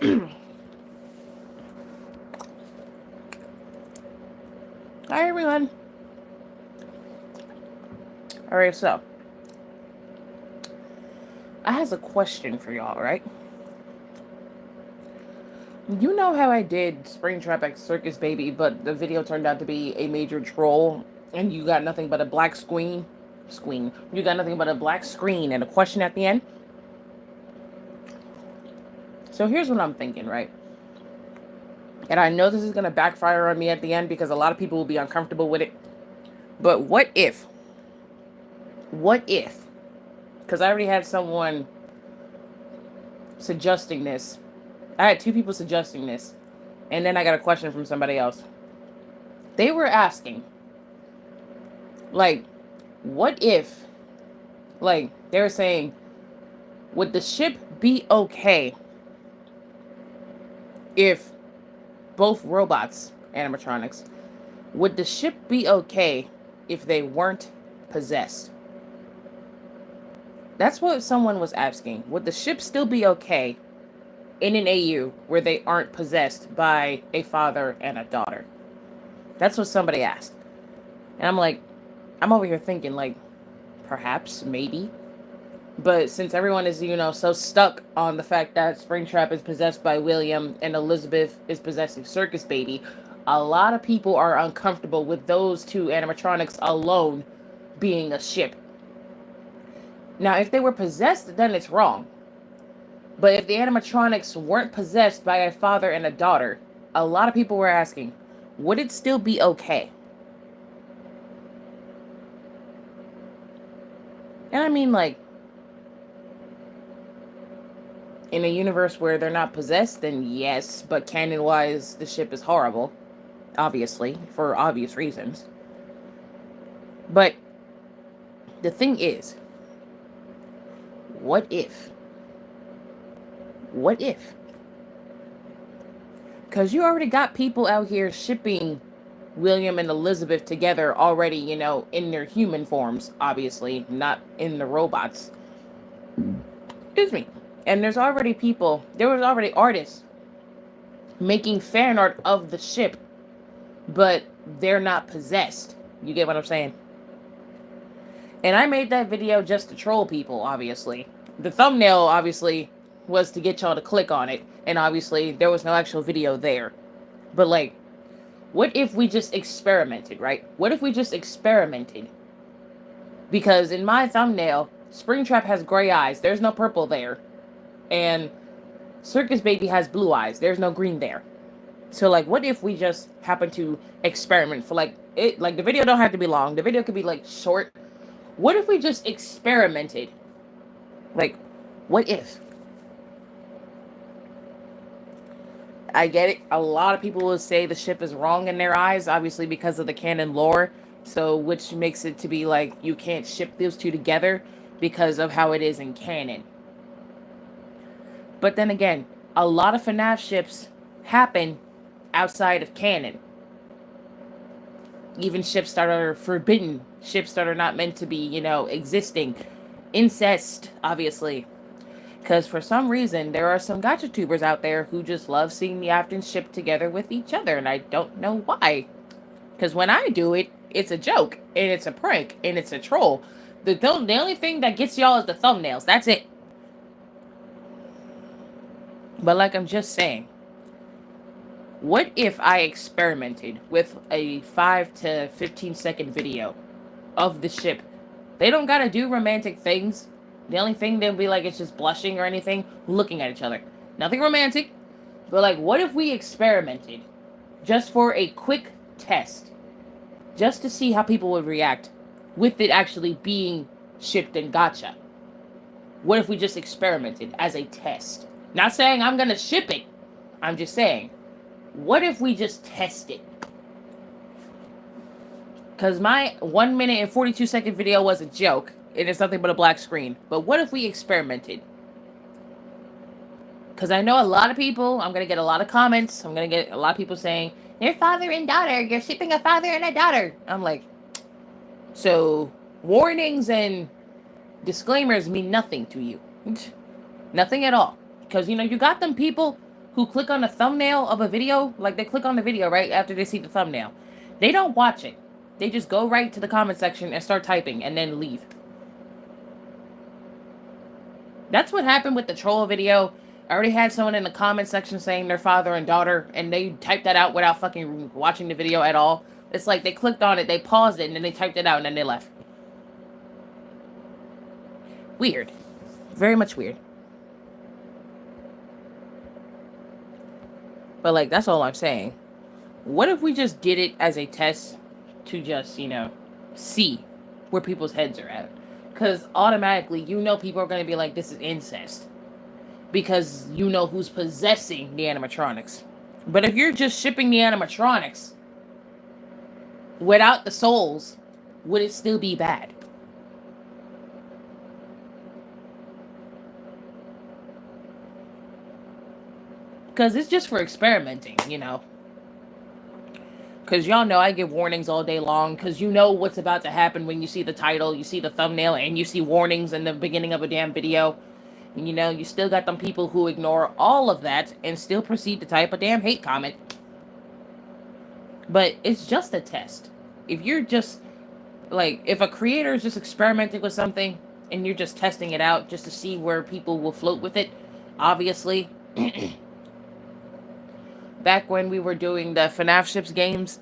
Hi, everyone. All right, so I has a question for y'all, right? You know how I did Springtrap X Circus Baby, but the video turned out to be a major troll, and you got nothing but a black screen. You got nothing but a black screen and a question at the end. So here's what I'm thinking, right? And I know this is gonna backfire on me at the end because a lot of people will be uncomfortable with it. But what if? What if? Because I already had someone suggesting this. I had two people suggesting this, and then I got a question from somebody else. They were asking, like, what if, like, they were saying, would the ship be okay if both robots, animatronics, would the ship be okay if they weren't possessed? That's what someone was asking. Would the ship still be okay in an AU where they aren't possessed by a father and a daughter? That's what somebody asked. And I'm like, I'm over here thinking, like, perhaps, maybe. But since everyone is, so stuck on the fact that Springtrap is possessed by William and Elizabeth is possessing Circus Baby, a lot of people are uncomfortable with those two animatronics alone being a ship. Now, if they were possessed, then it's wrong. But if the animatronics weren't possessed by a father and a daughter, a lot of people were asking, would it still be okay? And I mean, like, in a universe where they're not possessed, then yes, but canon wise, the ship is horrible. Obviously, for obvious reasons. But the thing is, what if? What if? Because you already got people out here shipping William and Elizabeth together already, in their human forms, obviously, not in the robots. Excuse me. And there was already artists making fan art of the ship, but they're not possessed. You get what I'm saying? And I made that video just to troll people, obviously. The thumbnail, obviously, was to get y'all to click on it. And obviously, there was no actual video there. But, like, what if we just experimented, right? What if we just experimented? Because in my thumbnail, Springtrap has gray eyes. There's no purple there. And Circus Baby has blue eyes. There's no green there. So, like, what if we just happen to experiment for, like, the video don't have to be long. The video could be, like, short. What if we just experimented? Like, what if? I get it. A lot of people will say the ship is wrong in their eyes, obviously because of the canon lore. So, which makes it to be like you can't ship those two together because of how it is in canon. But then again, a lot of FNAF ships happen outside of canon. Even ships that are forbidden, ships that are not meant to be, existing. Incest, obviously. Because for some reason, there are some gacha tubers out there who just love seeing the Aftons ship together with each other, and I don't know why. Because when I do it, it's a joke, and it's a prank, and it's a troll. The only thing that gets y'all is the thumbnails. That's it. But like I'm just saying, what if I experimented with a 5 to 15-second video of the ship? They don't gotta do romantic things. The only thing they'll be like, it's just blushing or anything, looking at each other. Nothing romantic. But like, what if we experimented just for a quick test? Just to see how people would react with it actually being shipped in gacha. What if we just experimented as a test? Not saying I'm gonna ship it. I'm just saying, what if we just test it? Because my 1 minute and 42-second video was a joke. And it's nothing but a black screen. But what if we experimented? Because I know a lot of people, I'm going to get a lot of comments. I'm going to get a lot of people saying, they're father and daughter. You're shipping a father and a daughter. I'm like, so warnings and disclaimers mean nothing to you. Nothing at all. Because, you got them people who click on the thumbnail of a video, like they click on the video right after they see the thumbnail. They don't watch it. They just go right to the comment section and start typing and then leave. That's what happened with the troll video. I already had someone in the comment section saying their father and daughter, and they typed that out without fucking watching the video at all. It's like they clicked on it, they paused it, and then they typed it out, and then they left. Weird. Very much weird. But, like, that's all I'm saying. What if we just did it as a test to just, see where people's heads are at? Because automatically, people are going to be like, this is incest. Because you know who's possessing the animatronics. But if you're just shipping the animatronics without the souls, would it still be bad? Because it's just for experimenting, Because y'all know I give warnings all day long. Because you know what's about to happen when you see the title, you see the thumbnail, and you see warnings in the beginning of a damn video. And you still got them people who ignore all of that and still proceed to type a damn hate comment. But it's just a test. If you're just, if a creator is just experimenting with something and you're just testing it out just to see where people will float with it, obviously. Back when we were doing the FNAF ships games,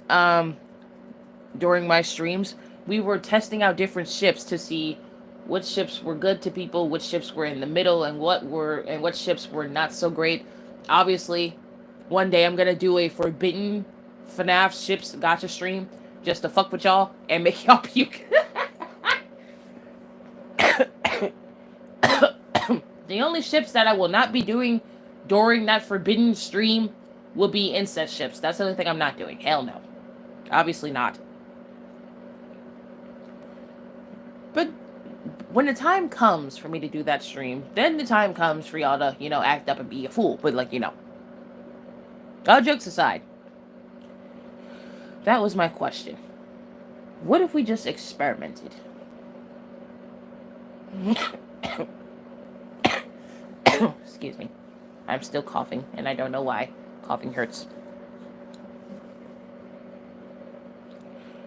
during my streams, we were testing out different ships to see which ships were good to people, which ships were in the middle, and what ships were not so great. Obviously, one day I'm gonna do a forbidden FNAF ships gacha stream just to fuck with y'all and make y'all puke. The only ships that I will not be doing during that forbidden stream will be incest ships. That's the only thing I'm not doing. Hell no. Obviously not. But when the time comes for me to do that stream, then the time comes for y'all to, act up and be a fool. But, all jokes aside, that was my question. What if we just experimented? Excuse me. I'm still coughing, and I don't know why. Coughing hurts.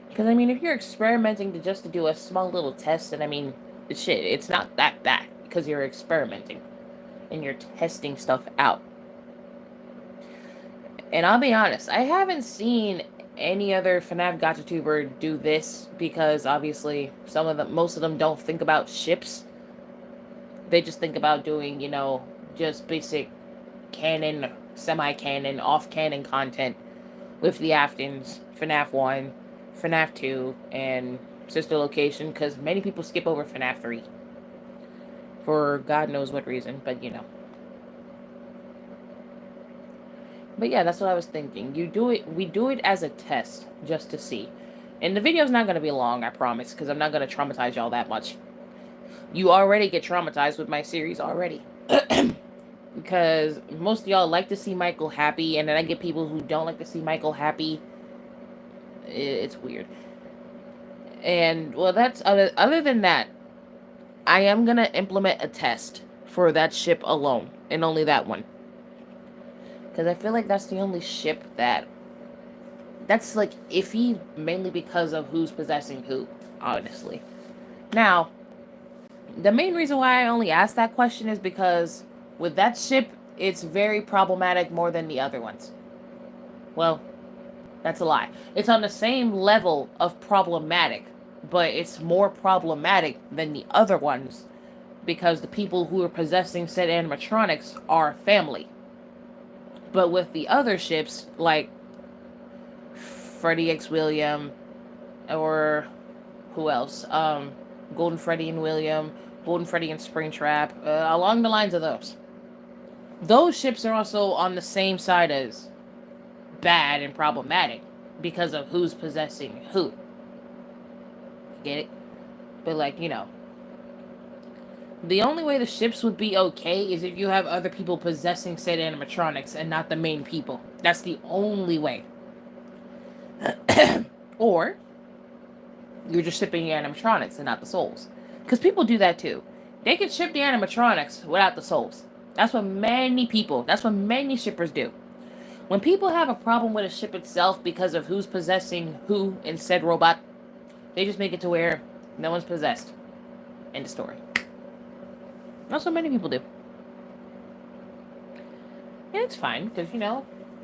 Because, if you're experimenting to do a small little test, and shit, it's not that bad. Because you're experimenting. And you're testing stuff out. And I'll be honest, I haven't seen any other FNAF GachaTuber do this. Because, obviously, most of them don't think about ships. They just think about doing, just basic canon, semi-canon, off-canon content with the Aftons, FNAF 1, FNAF 2, and Sister Location, because many people skip over FNAF 3. For God knows what reason, but But yeah, that's what I was thinking. We do it as a test, just to see. And the video's not going to be long, I promise, because I'm not going to traumatize y'all that much. You already get traumatized with my series already. Because most of y'all like to see Michael happy, and then I get people who don't like to see Michael happy. It's weird. And, well, that's other than that, I am going to implement a test for that ship alone, and only that one. Because I feel like that's the only ship that's, iffy, mainly because of who's possessing who, honestly. Now, the main reason why I only asked that question is because with that ship, it's very problematic more than the other ones. Well, that's a lie. It's on the same level of problematic, but it's more problematic than the other ones because the people who are possessing said animatronics are family. But with the other ships, like Freddy X William, or who else? Golden Freddy and William, Golden Freddy and Springtrap, along the lines of those. Those ships are also on the same side as bad and problematic because of who's possessing who. Get it? But the only way the ships would be okay is if you have other people possessing said animatronics and not the main people. That's the only way. Or you're just shipping the animatronics and not the souls. Because people do that too. They can ship the animatronics without the souls. That's what many shippers do. When people have a problem with a ship itself because of who's possessing who in said robot, they just make it to where no one's possessed. End of story. That's what many people do. And it's fine, because,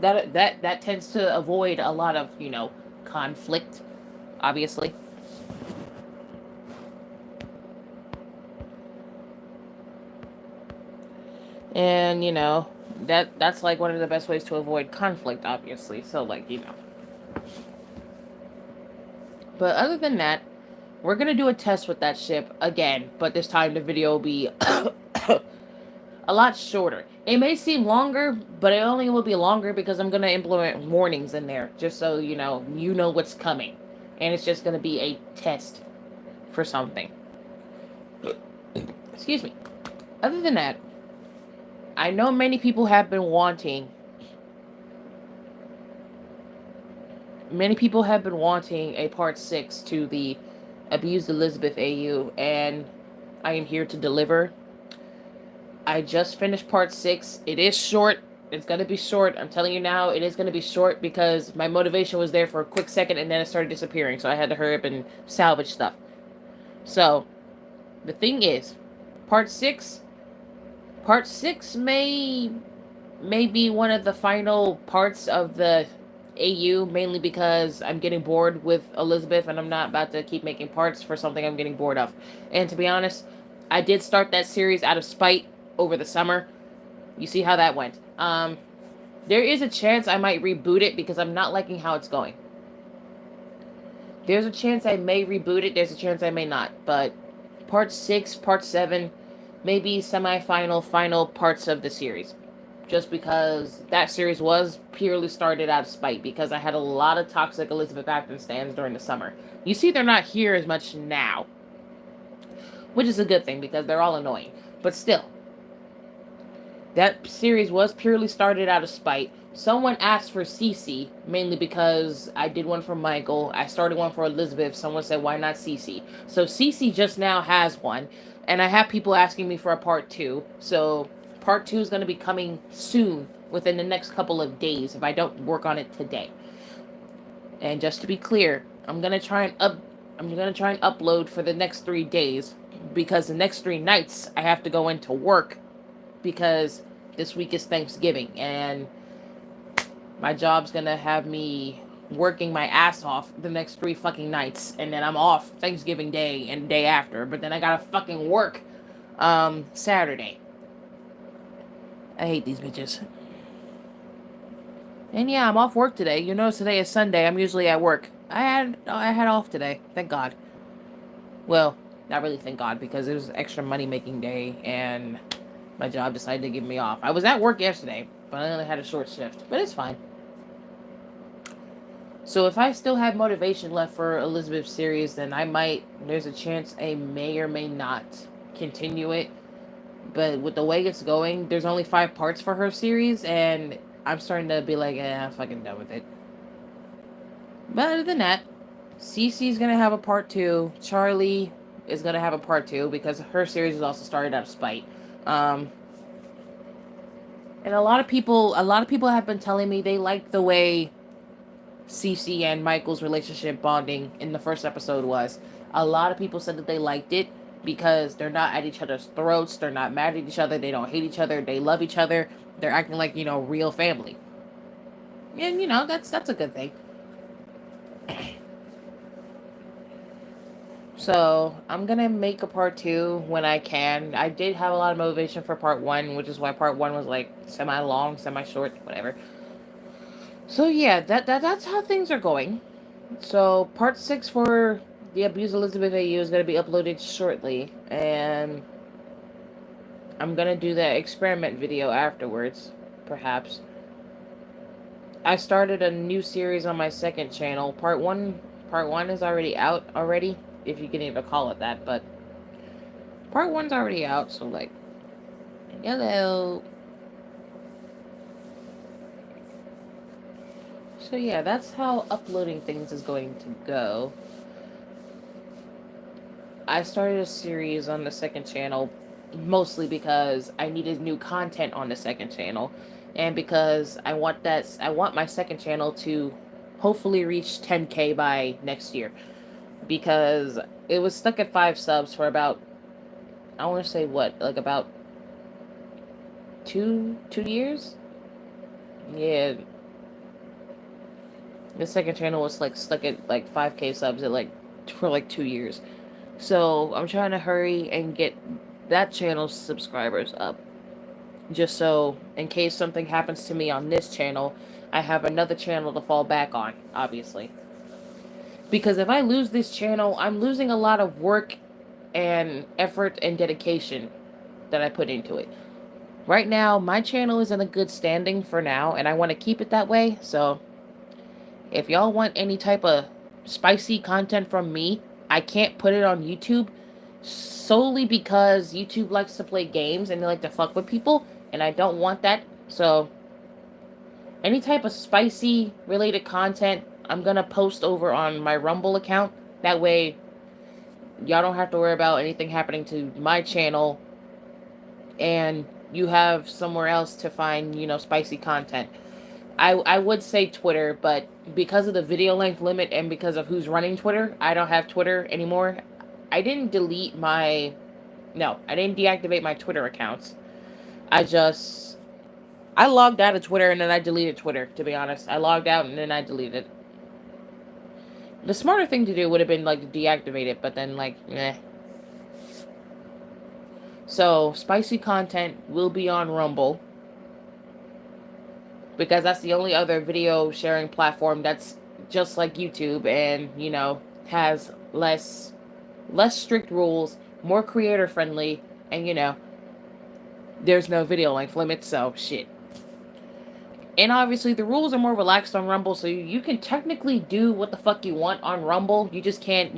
that tends to avoid a lot of, conflict, obviously. And, that's like one of the best ways to avoid conflict, obviously. So, But other than that, we're gonna do a test with that ship again, but this time the video will be a lot shorter. It may seem longer, but it only will be longer because I'm gonna implement warnings in there, just so you know what's coming, and it's just gonna be a test for something. Excuse me. Other than that, I know many people have been wanting. Many people have been wanting a part 6 to the Abused Elizabeth AU, and I am here to deliver. I just finished part 6. It is short. It's going to be short. I'm telling you now, it is going to be short because my motivation was there for a quick second and then it started disappearing. So I had to hurry up and salvage stuff. So, the thing is, part 6 may be one of the final parts of the AU, mainly because I'm getting bored with Elizabeth and I'm not about to keep making parts for something I'm getting bored of. And to be honest, I did start that series out of spite over the summer. You see how that went. There is a chance I might reboot it because I'm not liking how it's going. There's a chance I may reboot it. There's a chance I may not. But part 6, part 7, maybe semi-final, final parts of the series. Just because that series was purely started out of spite because I had a lot of toxic Elizabeth Acton stands during the summer. You see they're not here as much now. Which is a good thing because they're all annoying. But still, that series was purely started out of spite. Someone asked for Cece, mainly because I did one for Michael. I started one for Elizabeth. Someone said, why not Cece? So Cece just now has one. And I have people asking me for a part 2. So part 2 is going to be coming soon, within the next couple of days, if I don't work on it today. And just to be clear, I'm going to try and upload for the next 3 days. Because the next 3 nights, I have to go into work because this week is Thanksgiving and my job's gonna have me working my ass off the next 3 fucking nights, and then I'm off Thanksgiving Day and day after, but then I gotta fucking work Saturday. I hate these bitches. And yeah, I'm off work today. You notice today is Sunday. I'm usually at work. I had off today. Thank God. Well, not really thank God, because it was extra money making day and my job decided to give me off. I was at work yesterday, but I only had a short shift. But it's fine. So if I still have motivation left for Elizabeth's series, then there's a chance I may or may not continue it. But with the way it's going, there's only 5 parts for her series, and I'm starting to be like, I'm fucking done with it. But other than that, Cece's gonna have a part 2. Charlie is gonna have a part 2 because her series is also started out of spite. And a lot of people have been telling me they like the way Cece and Michael's relationship bonding in the first episode was. A lot of people said that they liked it because they're not at each other's throats, they're not mad at each other, they don't hate each other, they love each other, they're acting like, real family. And, that's a good thing. So, I'm gonna make a part 2 when I can. I did have a lot of motivation for part 1, which is why part 1 was like semi-long, semi-short, whatever. So yeah, that's how things are going. So part 6 for the Abused Elizabeth AU is gonna be uploaded shortly, and I'm gonna do the experiment video afterwards, perhaps. I started a new series on my second channel. Part one is already out already, if you can even call it that, but part 1's already out, so like, hello. So yeah, that's how uploading things is going to go. I started a series on the second channel mostly because I needed new content on the second channel, and because I want my second channel to hopefully reach 10K by next year, because it was stuck at 5 subs for about, I want to say what, like about 2 years. Yeah, the second channel was like stuck at like 5K subs at like for like 2 years. So I'm trying to hurry and get that channel's subscribers up, just so in case something happens to me on this channel, I have another channel to fall back on, obviously. Because if I lose this channel, I'm losing a lot of work and effort and dedication that I put into it. Right now, my channel is in a good standing for now, and I want to keep it that way. So if y'all want any type of spicy content from me, I can't put it on YouTube solely because YouTube likes to play games and they like to fuck with people, and I don't want that. So any type of spicy related content, I'm gonna post over on my Rumble account. That way, y'all don't have to worry about anything happening to my channel, and you have somewhere else to find, spicy content. I would say Twitter, but because of the video length limit and because of who's running Twitter, I don't have Twitter anymore. I didn't delete my... No, I didn't deactivate my Twitter accounts. I logged out of Twitter and then I deleted Twitter, to be honest. I logged out and then I deleted it. The smarter thing to do would have been, like, to deactivate it, but then, like, eh. So, spicy content will be on Rumble, because that's the only other video sharing platform that's just like YouTube and, has less strict rules, more creator friendly, and, there's no video length limit, so shit. And obviously the rules are more relaxed on Rumble, so you can technically do what the fuck you want on Rumble. You just can't,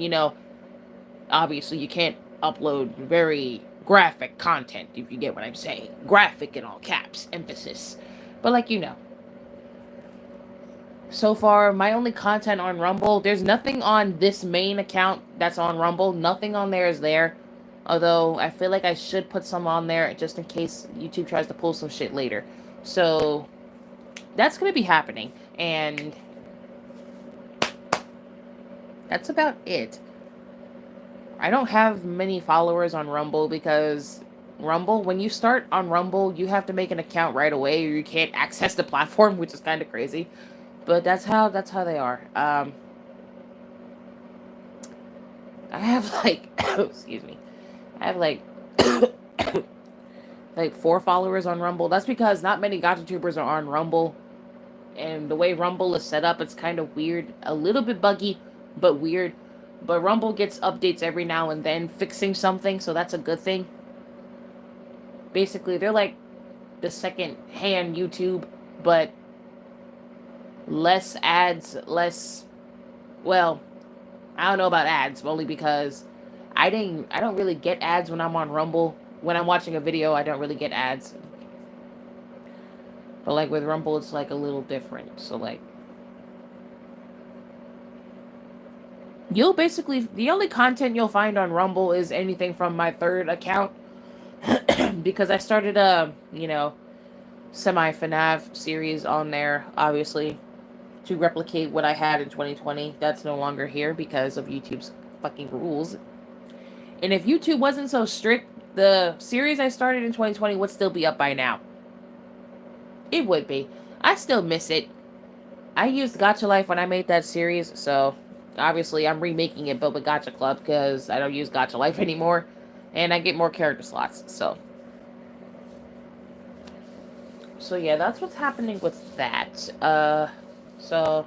obviously you can't upload very graphic content, if you get what I'm saying. Graphic in all caps, emphasis. But like, so far, my only content on Rumble, there's nothing on this main account that's on Rumble. Nothing on there is there. Although, I feel like I should put some on there just in case YouTube tries to pull some shit later. So, that's going to be happening. And that's about it. I don't have many followers on Rumble because Rumble, when you start on Rumble, you have to make an account right away or you can't access the platform, which is kind of crazy. But that's how they are. I have like, excuse me, I have like, like 4 followers on Rumble. That's because not many GachaTubers are on Rumble, and the way Rumble is set up, it's kind of weird, a little bit buggy, but weird. But Rumble gets updates every now and then, fixing something, so that's a good thing. Basically, they're like the second-hand YouTube, but less ads, well, I don't know about ads, only because I don't really get ads when I'm on Rumble. When I'm watching a video, I don't really get ads. But like with Rumble, it's like a little different. So like, the only content you'll find on Rumble is anything from my third account. Because I started a, semi-FNAF series on there, obviously, to replicate what I had in 2020. That's no longer here because of YouTube's fucking rules. And if YouTube wasn't so strict, the series I started in 2020 would still be up by now. It would be. I still miss it. I used Gacha Life when I made that series, so obviously I'm remaking it, but with Gacha Club, because I don't use Gacha Life anymore, and I get more character slots, so. So yeah, that's what's happening with that. So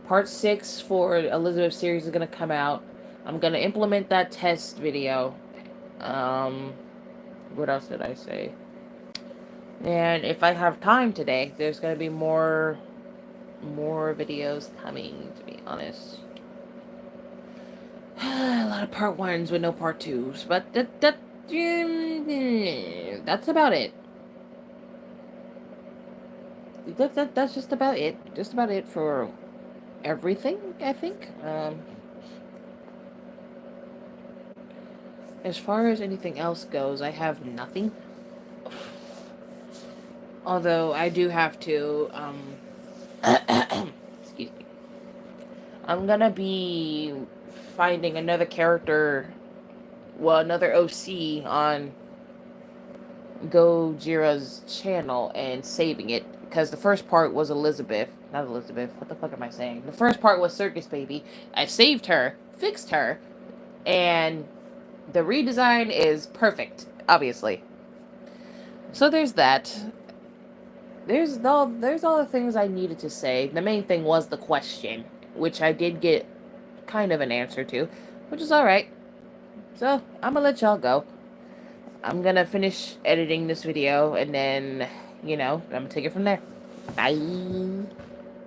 part 6 for Elizabeth series is gonna come out. I'm gonna implement that test video. What else did I say? And if I have time today, there's gonna be more videos coming, to be honest. A lot of part 1s with no part 2s, but that's about it. That's just about it. Just about it for everything, I think. As far as anything else goes, I have nothing. Although I do have to, excuse me. I'm gonna be finding another character, well, another OC on Gojira's channel and saving it. Because the first part was Elizabeth. Not Elizabeth. What the fuck am I saying? The first part was Circus Baby. I saved her, fixed her, and the redesign is perfect, obviously. So there's that. There's all the things I needed to say. The main thing was the question, which I did get kind of an answer to, which is alright. So, I'm gonna let y'all go. I'm gonna finish editing this video, and then, I'm gonna take it from there. Bye!